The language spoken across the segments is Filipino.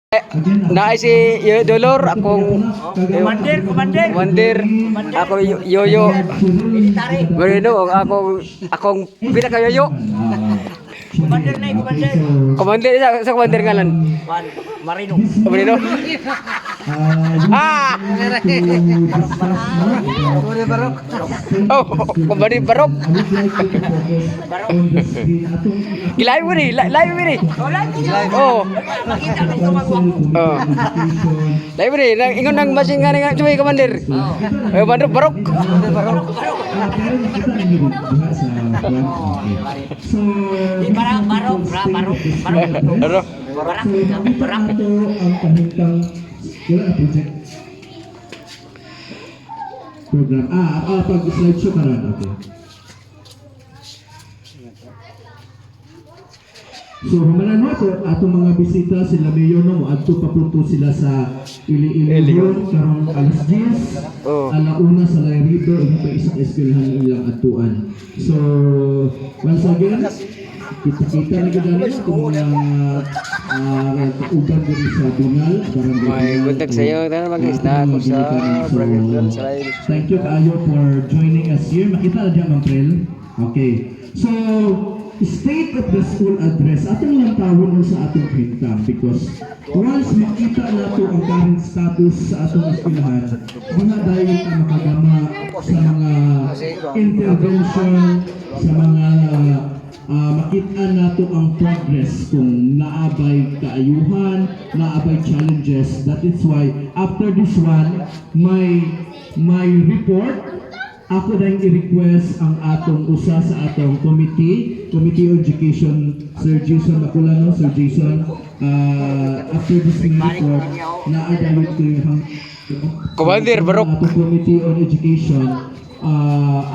Naay si Dolor, akong Commander, ako Yoyo. Marino, akong pinaka-yoyo. Commander, sa Commander ngalan? Marino. Marino? Ah! Oh, Commander Barok. Live mo ni, live mo ni. Oh. Oh. Live mo ni, ingon nang masing nga nga cumay Commander. Oh, Commander Barok. Program. Pag slideshow ka rin. Okay. So, humanan mo ito, atong mga bisita, sila mayor no, adto papunto sila sa Ili-Ili karong alas 10, alauna sa Lairito, ito pa isang eskwelahan ng ilang atuan. So, once again, kita na gano'n itong mga uban ko sa Bungal. May buntag sa iyo, tayo mag-isda ako sa Bragandal. Thank you kayo for joining us here. Makita na dyan, Mamprel. Okay. So, state of the school address, atong lang tawon sa atong printang because once makita nato ang current status sa atong eskwelahan, mga dahil ka makagama sa mga intervention, sa mga makita nato ang progress kung naabay kaayuhan, naabay challenges. That is why after this one, my report, ako na i-request ang atong usa sa atong Committee of Education, Sir Jason Maculano. Sir Jason, after this report, na-adawit ko yung Commander Barok. Committee on Education,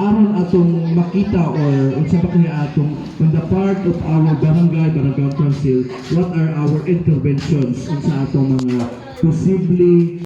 aron atong makita or unsa ba kaya atong on the part of our barangay council, what are our interventions sa atong mga possibly